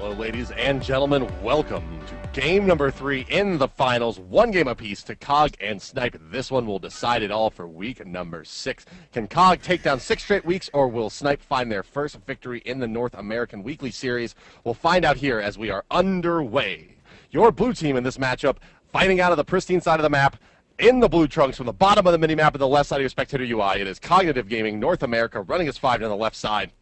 Hello, ladies and gentlemen. Welcome to game number 3 in the finals. One game apiece to Cog and Snipe. This one will decide it all for week number 6. Can Cog take down 6 straight weeks, or will Snipe find their first victory in the North American Weekly Series? We'll find out here as we are underway. Your blue team in this matchup, fighting out of the pristine side of the map, in the blue trunks from the bottom of the mini-map on the left side of your spectator UI. It is Cognitive Gaming North America running as 5 on the left side.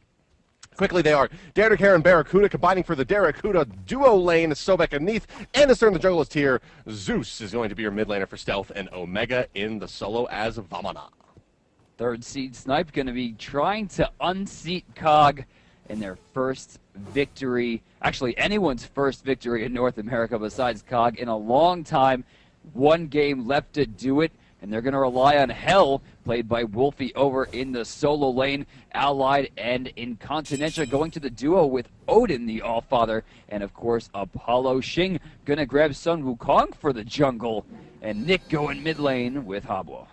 Quickly, they are Derek and Barracuda combining for the Barracuda duo lane, Sobek and Neath, and to start the jungle is tier. Zeus is going to be your mid laner for stealth, and Omega in the solo as Vamana. Third seed Snipe going to be trying to unseat Cog in their first victory, actually anyone's first victory in North America besides Cog in a long time. One game left to do it, and they're going to rely on Hell, played by Wolfie, over in the solo lane. Allied and Incontinentia going to the duo with Odin, the Allfather, and of course Apollo. Xing going to grab Sun Wukong for the jungle, and Nick going mid lane with Habwa.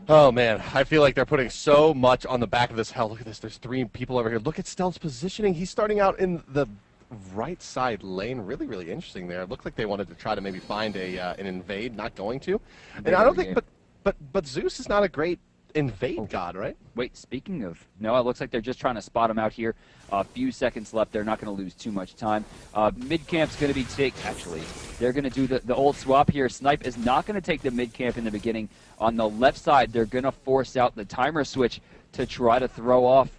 Oh, man, I feel like they're putting so much on the back of this Hell. Look at this, there's 3 people over here. Look at Stealth's positioning. He's starting out in the right side lane. Really, really interesting there. It looked like they wanted to try to maybe find an invade, not going to. And I don't think, but Zeus is not a great invade god, right? Wait, speaking of, no, it looks like they're just trying to spot him out here. A few seconds left. They're not going to lose too much time. Mid camp's going to be actually, they're going to do the old swap here. Snipe is not going to take the mid camp in the beginning. On the left side, they're going to force out the timer switch to try to throw off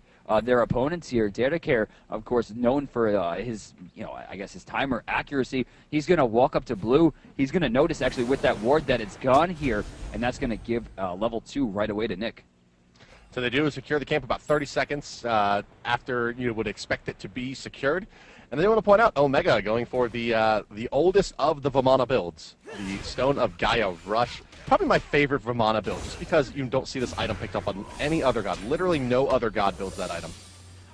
their opponents here. Derek, of course, known for his, I guess his timer accuracy. He's going to walk up to blue. He's going to notice, actually, with that ward that it's gone here, and that's going to give level 2 right away to Nick. So they do secure the camp about 30 seconds after you would expect it to be secured. And they want to point out Omega going for the oldest of the Vamana builds, the Stone of Gaia Rush. Probably my favorite Vamana build, just because you don't see this item picked up on any other god. Literally no other god builds that item.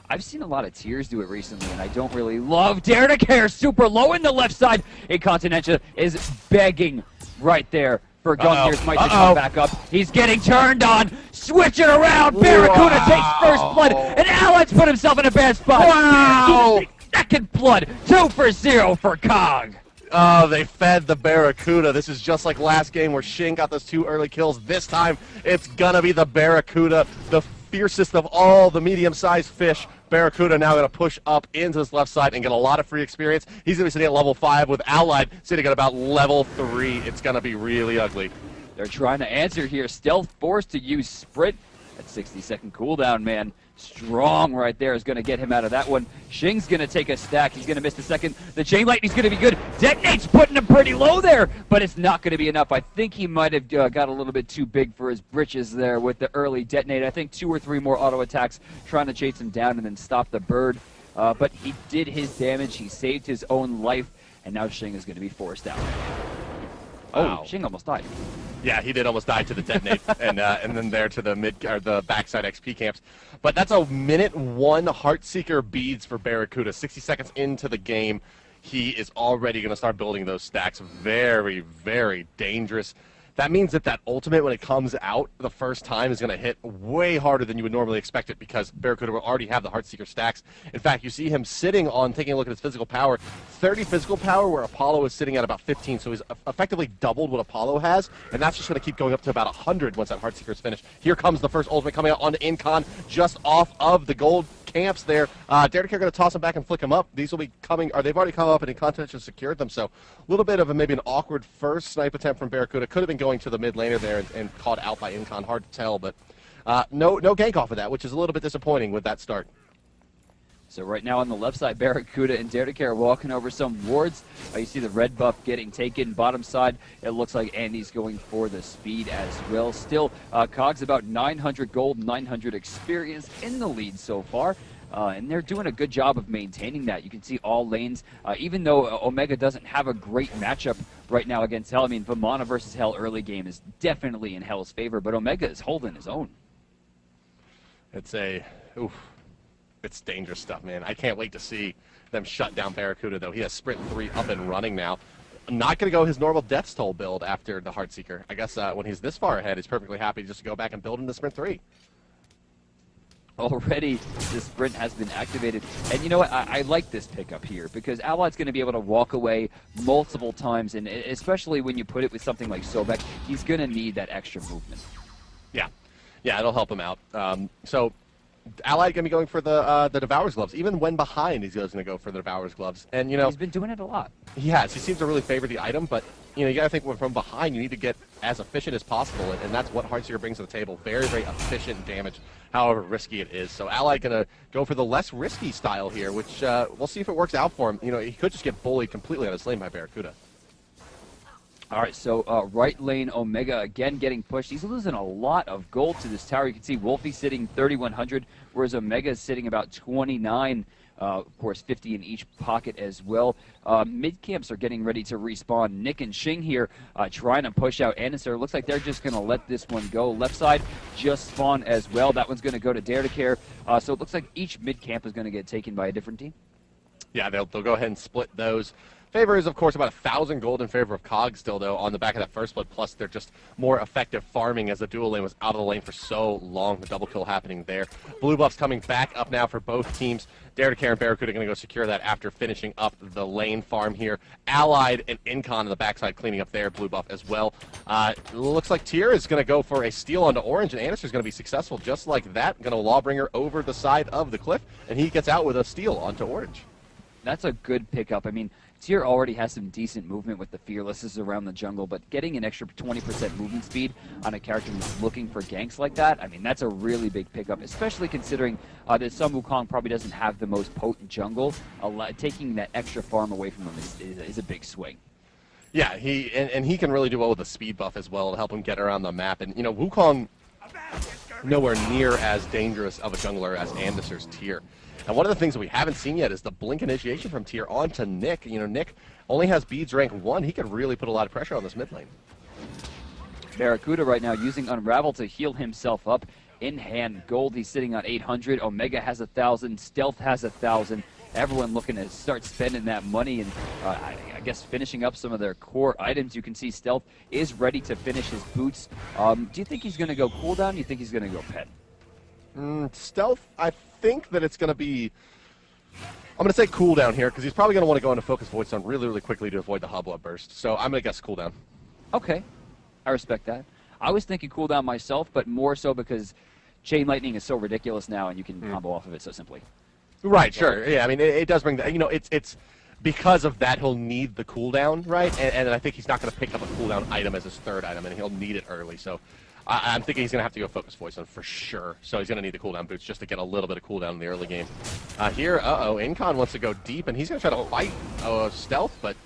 I've seen a lot of tiers do it recently, and I don't really love Derek. Super low in the left side. Incontinentia is begging right there for Gungear's might to come back up. He's getting turned on. Switch it around. Barracuda takes first blood, and Alan's put himself in a bad spot. Wow! Second blood. 2 for 0 for Cog. Oh, they fed the Barracuda. This is just like last game where Xing got those 2 early kills. This time, it's gonna be the Barracuda, the fiercest of all the medium-sized fish. Barracuda now going to push up into this left side and get a lot of free experience. He's going to be sitting at level 5 with Allied sitting at about level 3. It's going to be really ugly. They're trying to answer here. Stealth forced to use Sprint. That 60-second cooldown, man. Strong right there is going to get him out of that one. Xing's going to take a stack. He's going to miss the second. The Chain Lightning's going to be good. Detonate's putting him pretty low there, but it's not going to be enough. I think he might have got a little bit too big for his britches there with the early Detonate. I think 2 or 3 more auto attacks trying to chase him down and then stop the bird. But he did his damage. He saved his own life, and now Xing is going to be forced out. Wow. Oh, Xing almost died. Yeah, he did almost die to the Detonate, and then there to the the backside XP camps. But that's a minute 1 Heartseeker beads for Barracuda. 60 seconds into the game, he is already going to start building those stacks. Very, very dangerous. That means that ultimate, when it comes out the first time, is going to hit way harder than you would normally expect it, because Barracuda will already have the Heartseeker stacks. In fact, you see him sitting on, taking a look at his physical power, 30 physical power, where Apollo is sitting at about 15, so he's effectively doubled what Apollo has, and that's just going to keep going up to about 100 once that Heartseeker is finished. Here comes the first ultimate coming out onto Incon, just off of the gold camps there. Derek are going to toss him back and flick him up. These will be coming, or they've already come up, and Incontinentia has secured them, so a little bit of maybe an awkward first snipe attempt from Barracuda. Could have been going to the mid laner there and caught out by Incon. Hard to tell, but no gank off of that, which is a little bit disappointing with that start. So right now on the left side, Barracuda and Derek are walking over some wards. You see the red buff getting taken. Bottom side, it looks like Andy's going for the speed as well. Still, Cog's about 900 gold, 900 experience in the lead so far. And they're doing a good job of maintaining that. You can see all lanes, even though Omega doesn't have a great matchup right now against Hell. I mean, Vamana versus Hell early game is definitely in Hell's favor, but Omega is holding his own. It's dangerous stuff, man. I can't wait to see them shut down Barracuda, though. He has Sprint 3 up and running now. Not going to go his normal Death's Toll build after the Heartseeker. I guess when he's this far ahead, he's perfectly happy just to go back and build into Sprint 3. Already, the sprint has been activated. And you know what? I like this pickup here because Allied's going to be able to walk away multiple times, and especially when you put it with something like Sobek, he's going to need that extra movement. Yeah, it'll help him out. So Allied going to be going for the Devourer's Gloves. Even when behind, he's going to go for the Devourer's Gloves. And, you know, he's been doing it a lot. He has. He seems to really favor the item, but, you know, you got to think when from behind, you need to get as efficient as possible, and that's what Heartseeker brings to the table. Very, very efficient damage, however risky it is. So Allied going to go for the less risky style here, which we'll see if it works out for him. You know, he could just get bullied completely out of his lane by Barracuda. All right, so right lane Omega again getting pushed. He's losing a lot of gold to this tower. You can see Wolfie sitting 3,100, whereas Omega is sitting about 29. Of course, 50 in each pocket as well. Mid camps are getting ready to respawn. Nick and Shing here trying to push out Anister. Looks like they're just going to let this one go. Left side just spawn as well. That one's going to go to Dare to Care. So it looks like each mid camp is going to get taken by a different team. Yeah, they'll go ahead and split those. Favor is, of course, about 1,000 gold in favor of Cog still, though, on the back of that first split. Plus, they're just more effective farming as the dual lane was out of the lane for so long. The double kill happening there. Blue buffs coming back up now for both teams. Dare to Care and Barracuda are going to go secure that after finishing up the lane farm here. Allied and Incon on the backside cleaning up their blue buff as well. Looks like Tyr is going to go for a steal onto Orange, and Anister is going to be successful just like that. Going to Lawbringer over the side of the cliff, and he gets out with a steal onto Orange. That's a good pickup. I mean, Tyr already has some decent movement with the Fearlesses around the jungle, but getting an extra 20% movement speed on a character who's looking for ganks like that, I mean, that's a really big pickup, especially considering that Sun Wukong probably doesn't have the most potent jungle. Taking that extra farm away from him is a big swing. Yeah, he can really do well with a speed buff as well to help him get around the map. And, you know, Wukong nowhere near as dangerous of a jungler as Anister's Tyr. And one of the things that we haven't seen yet is the blink initiation from Tyr onto Nick. You know, Nick only has beads rank 1. He could really put a lot of pressure on this mid lane. Barracuda right now using Unravel to heal himself up. In hand, Gold, he's sitting on 800. Omega has 1,000. Stealth has 1,000. Everyone looking to start spending that money and I guess finishing up some of their core items. You can see Stealth is ready to finish his boots. Do you think he's going to go cooldown? Do you think he's going to go pet? Stealth, I think that it's going to be, I'm going to say cooldown here because he's probably going to want to go into Focus Void Stone really, really quickly to avoid the Hubba burst. So I'm going to guess cooldown. Okay, I respect that. I was thinking cooldown myself, but more so because Chain Lightning is so ridiculous now and you can combo off of it so simply. Right, sure. Yeah, I mean, it does bring that, you know, it's because of that he'll need the cooldown, right? And I think he's not going to pick up a cooldown item as his third item, and he'll need it early. So I'm thinking he's going to have to go Focus Voice on for sure. So he's going to need the cooldown boots just to get a little bit of cooldown in the early game. Here, Incon wants to go deep, and he's going to try to fight Stealth, but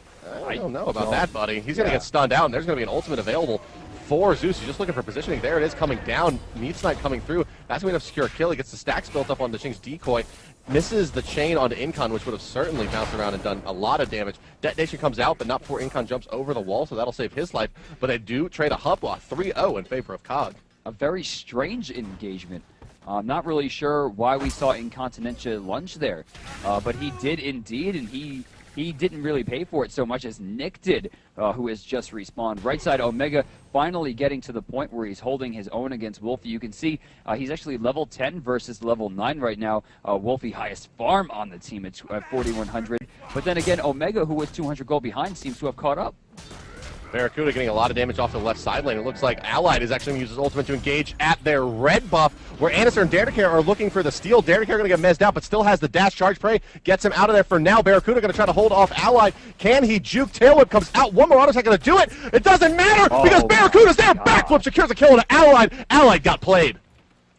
I don't know about that, buddy. He's going to get stunned out, and there's going to be an ultimate available for Zeus. He's just looking for positioning. There it is coming down. Need Snipe coming through. That's going to secure a kill. He gets the stacks built up on the Ching's decoy. Misses the chain onto Incon, which would have certainly bounced around and done a lot of damage. Detonation comes out, but not before Incon jumps over the wall, so that'll save his life. But they do trade a Hubwa 3-0 in favor of Cog. A very strange engagement. Not really sure why we saw Incontinentia lunge there, but he did indeed, and he didn't really pay for it so much as Nick did, who has just respawned. Right side, Omega finally getting to the point where he's holding his own against Wolfie. You can see he's actually level 10 versus level 9 right now. Wolfie highest farm on the team at 4,100. But then again, Omega, who was 200 gold behind, seems to have caught up. Barracuda getting a lot of damage off the left side lane. It looks like Allied is actually going to use his ultimate to engage at their red buff, where Anister and Dare to Care are looking for the steal. Dare to Care going to get mezzed out, but still has the dash charge prey. Gets him out of there for now. Barracuda going to try to hold off Allied. Can he juke? Tail whip comes out. One more auto attack going to do it. It doesn't matter because Barracuda's there. Backflip secures a kill into Allied. Allied got played.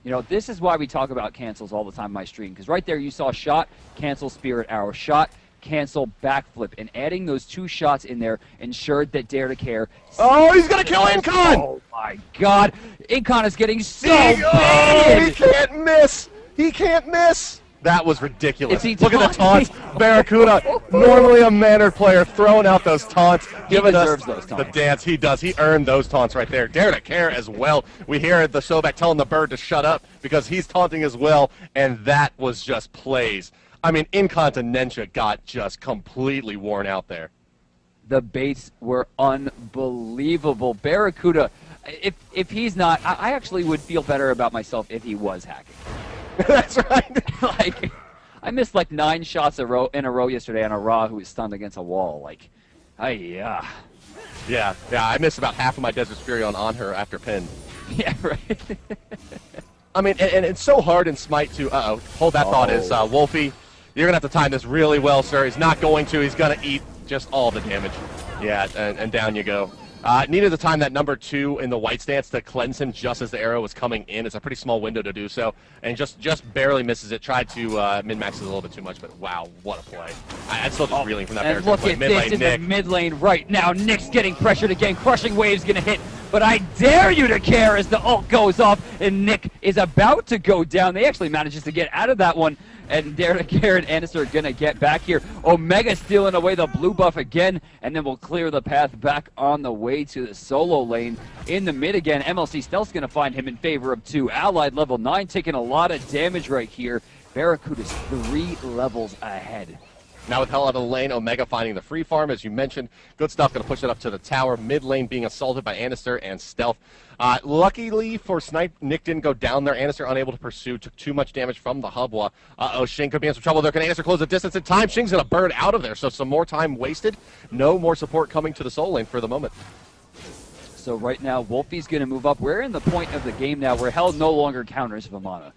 You know, this is why we talk about cancels all the time in my stream, because right there you saw shot, cancel, spirit arrow, shot, cancel, backflip, and adding those two shots in there ensured that Dare to Care. Oh, he's gonna kill Incon! Oh my God, Incon is getting so big! He can't miss! He can't miss! That was ridiculous. Look at the taunts. Barracuda, normally a mannered player, throwing out those taunts, giving us the dance. He does. He earned those taunts right there. Dare to Care as well. We hear the Sobek telling the bird to shut up because he's taunting as well, and that was just plays. I mean, Incontinentia got just completely worn out there. The baits were unbelievable. Barracuda, if he's not, I actually would feel better about myself if he was hacking. That's right. Like, I missed like 9 shots in a row yesterday on a Ra who was stunned against a wall. Like, yeah. Yeah, I missed about half of my Desert Fury on her after pin. Yeah, right. I mean, and it's so hard in Smite to, hold that thought is, Wolfie, you're going to have to time this really well, sir. He's not going to. He's going to eat just all the damage. Yeah, and down you go. Needed to time that number 2 in the white stance to cleanse him just as the arrow was coming in. It's a pretty small window to do so, and just barely misses it. Tried to min-max it a little bit too much, but wow, what a play. I'm still just reeling from that And Barakouta look play. at Mid-lane, this in Nick. the mid lane right now. Nick's getting pressured again. Crushing Wave's going to hit, but I dare you to care as the ult goes off, and Nick is about to go down. They actually manages to get out of that one. And Dare to Care and Anister are going to get back here. Omega stealing away the blue buff again, and then we'll clear the path back on the way to the solo lane. In the mid again, MLC Stealth's going to find him in favor of 2. Allied level 9 taking a lot of damage right here. Barracuda's 3 levels ahead. Now with Hell out of the lane, Omega finding the free farm, as you mentioned. Good stuff, going to push it up to the tower. Mid lane being assaulted by Anister and Stealth. Luckily for Snipe, Nick didn't go down there. Anister unable to pursue, took too much damage from the Hubwa. Shing could be in some trouble there. Can Anister close the distance in time? Shing's going to burn out of there, so some more time wasted. No more support coming to the soul lane for the moment. So right now, Wolfie's going to move up. We're in the point of the game now where Hell no longer counters Vamana.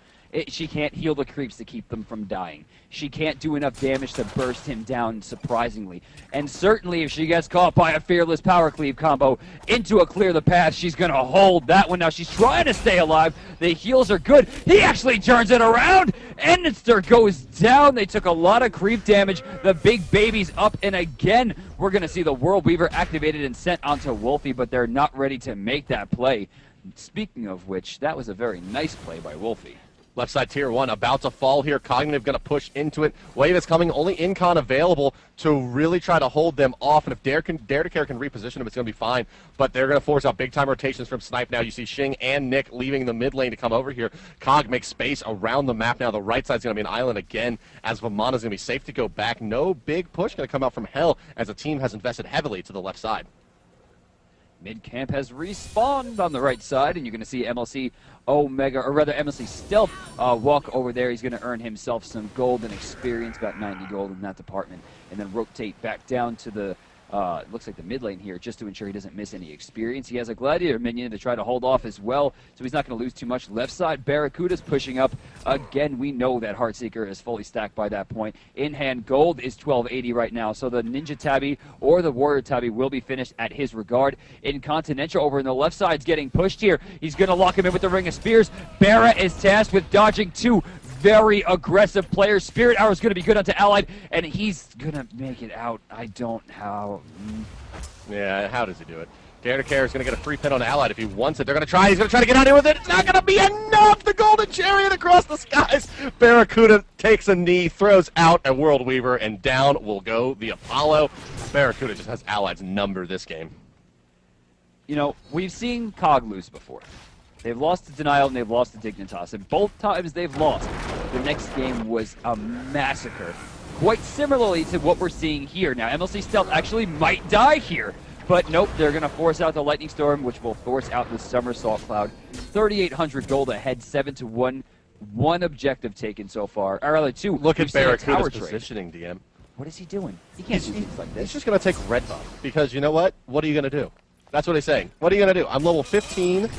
She can't heal the creeps to keep them from dying. She can't do enough damage to burst him down, surprisingly. And certainly if she gets caught by a Fearless Power Cleave combo into a Clear the Path, she's going to hold that one. Now she's trying to stay alive. The heals are good. He actually turns it around. Enister goes down. They took a lot of creep damage. The big baby's up, and again, we're going to see the World Weaver activated and sent onto Wolfie, but they're not ready to make that play. Speaking of which, that was a very nice play by Wolfie. Left side tier 1 about to fall here. Cognitive going to push into it. Wave is coming, only Incon available to really try to hold them off. And if Dare to Care can reposition him, it's going to be fine. But they're going to force out big time rotations from Snipe now. You see Shing and Nick leaving the mid lane to come over here. Cog makes space around the map now. The right side's going to be an island again as Vamana's going to be safe to go back. No big push going to come out from Hell as the team has invested heavily to the left side. Mid-camp has respawned on the right side, and you're going to see MLC Omega, or rather MLC Stealth, walk over there. He's going to earn himself some gold and experience, about 90 gold in that department, and then rotate back down to the, looks like the mid lane here, just to ensure he doesn't miss any experience. He has a Gladiator minion to try to hold off as well, so he's not going to lose too much. Left side, Barracuda's pushing up. Again, we know that Heartseeker is fully stacked by that point. In hand, gold is 1280 right now, so the Ninja Tabby or the Warrior Tabby will be finished at his regard. Incontinential over in the left side's getting pushed here. He's going to lock him in with the Ring of Spears. Barra is tasked with dodging 2 very aggressive players. Spirit Arrow is going to be good onto Allied, and he's going to make it out. I don't how. Yeah, how does he do it? Dare to Care is going to get a free pin on Allied if he wants it. They're going to try. He's going to try to get out here with it. It's not going to be enough. The Golden Chariot across the skies. Barracuda takes a knee, throws out a World Weaver, and down will go the Apollo. Barracuda just has Allied's number this game. You know, we've seen Cog lose before. They've lost to Denial and they've lost to Dignitas, and both times they've lost, the next game was a massacre. Quite similarly to what we're seeing here. Now, MLC Stealth actually might die here, but nope, they're going to force out the Lightning Storm, which will force out the Somersault Cloud. 3,800 gold ahead, 7-1. 1 objective taken so far. Or rather, 2. Look at Barracuda's trade. positioning, DM. What is he doing? He can't do things like this. He's just going to take red buff, because you know what? What are you going to do? That's what he's saying. What are you going to do? I'm level 15.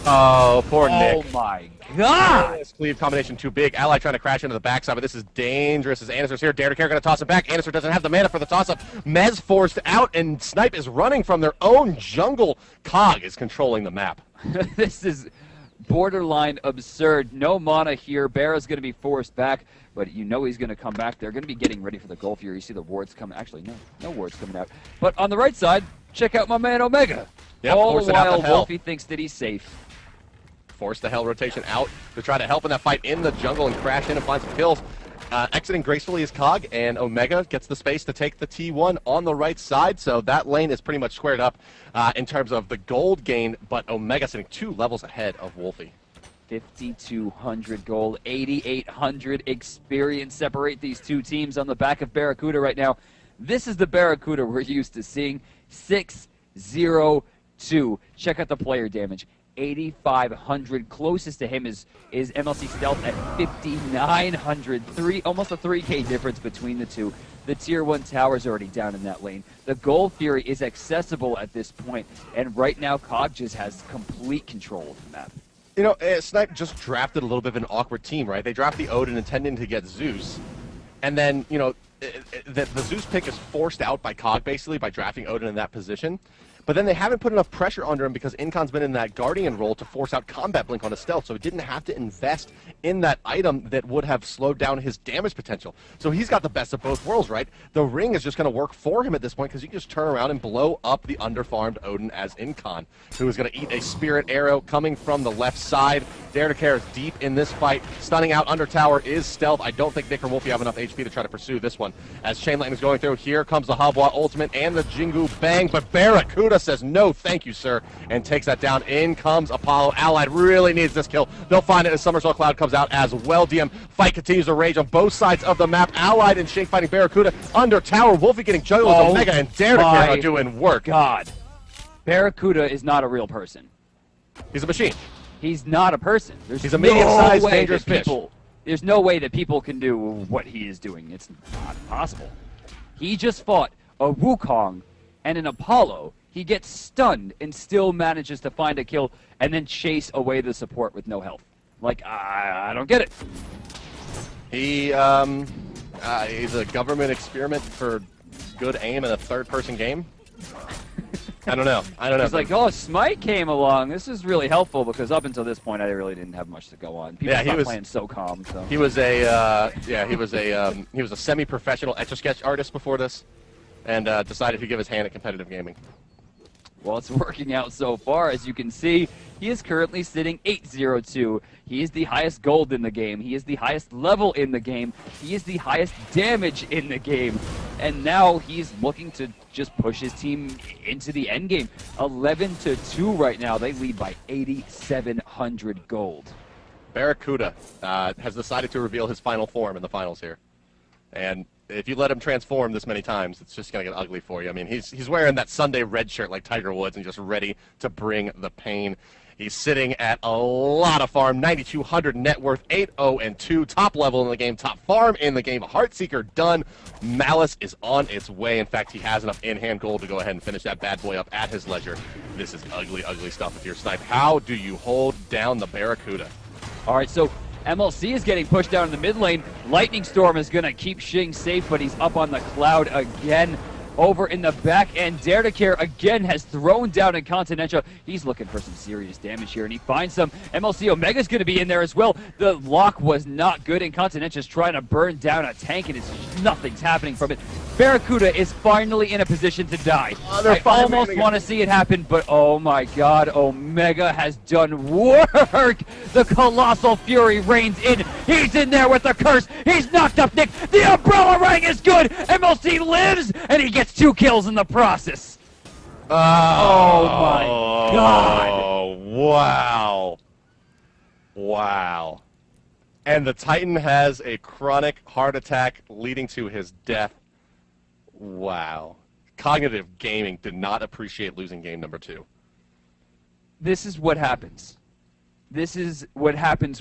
Oh, poor Nick. Oh my god! This cleave combination too big. Ally trying to crash into the backside, but this is dangerous as Anister's here. Dare to Care going to toss it back. Anister doesn't have the mana for the toss-up. Mez forced out, and Snipe is running from their own jungle. Cog is controlling the map. This is borderline absurd. No mana here. Barra's going to be forced back, but you know he's going to come back. They're going to be getting ready for the Gulf here. You see the wards coming. Actually, no wards coming out. But on the right side, check out my man Omega. Yep, all the while, Hell. Wolfie thinks that he's safe. Force the Hell rotation out to try to help in that fight in the jungle and crash in and find some kills. Exiting gracefully is Cog, and Omega gets the space to take the T1 on the right side, so that lane is pretty much squared up in terms of the gold gain, but Omega sitting 2 levels ahead of Wolfie. 5,200 gold, 8,800 experience separate these two teams on the back of Barracuda right now. This is the Barracuda we're used to seeing. 6-0-2. Check out the player damage. 8,500. Closest to him is MLC Stealth at 5,900. Almost a 3K difference between the two. The Tier 1 tower's already down in that lane. The Gold Fury is accessible at this point, and right now COG just has complete control of the map. You know, Snipe just drafted a little bit of an awkward team, right? They draft the Odin intending to get Zeus, and then, you know, the Zeus pick is forced out by COG, basically, by drafting Odin in that position. But then they haven't put enough pressure under him because Incon's been in that Guardian role to force out Combat Blink on his stealth, so he didn't have to invest in that item that would have slowed down his damage potential. So he's got the best of both worlds, right? The ring is just going to work for him at this point because you can just turn around and blow up the underfarmed Odin as Incon, who is going to eat a Spirit Arrow coming from the left side. Dare to Care is deep in this fight. Stunning out under tower is Stealth. I don't think Nick or Wolfie have enough HP to try to pursue this one. As Chain Lightning is going through, here comes the Habwa ultimate and the Jingu Bang, but Barracuda says no thank you, sir, and takes that down. In comes Apollo. Allied really needs this kill. They'll find it as Somersault Cloud comes out as well. DM fight continues to rage on both sides of the map. Allied and Shake fighting Barracuda under tower. Wolfie getting juggled with Omega, and Dare to Care are doing work. God, Barracuda is not a real person. He's a machine. He's not a person. He's a medium-sized, dangerous fish. There's no way that people can do what he is doing. It's not possible. He just fought a Wukong and an Apollo. He gets stunned and still manages to find a kill and then chase away the support with no health. Like, I don't get it. He's a government experiment for good aim in a third-person game. I don't know. He's like, oh, Smite came along. This is really helpful because up until this point, I really didn't have much to go on. People were playing so calm. So. He was a semi-professional Etch-a-Sketch artist before this, and decided to give his hand at competitive gaming. Well, it's working out so far. As you can see, he is currently sitting 8-0-2. He is the highest gold in the game. He is the highest level in the game. He is the highest damage in the game. And now he's looking to just push his team into the end game. 11-2 right now. They lead by 8,700 gold. Barracuda has decided to reveal his final form in the finals here. And if you let him transform this many times, it's just going to get ugly for you. I mean, he's wearing that Sunday red shirt like Tiger Woods and just ready to bring the pain. He's sitting at a lot of farm, 9,200 net worth, 8-0-2, top level in the game, top farm in the game. Heartseeker done. Malice is on its way. In fact, he has enough in-hand gold to go ahead and finish that bad boy up at his leisure. This is ugly, ugly stuff if you're Snipe. How do you hold down the Barracuda? All right, so MLC is getting pushed down in the mid lane. Lightning Storm is going to keep Shing safe, but he's up on the cloud again. Over in the back, and Dare to Care again has thrown down Incontinentia. He's looking for some serious damage here, and he finds some. MLC Omega's going to be in there as well. The lock was not good. Incontinentia's trying to burn down a tank, and nothing's happening from it. Barracuda is finally in a position to die. I almost want to see it happen, but oh my god, Omega has done work! The Colossal Fury reigns in. He's in there with the curse. He's knocked up Nick. The Umbrella Ring is good. MLC lives, and he gets 2 kills in the process. Oh my god. Oh, wow. Wow. And the Titan has a chronic heart attack leading to his death. Wow. Cognitive Gaming did not appreciate losing game number 2. This is what happens. This is what happens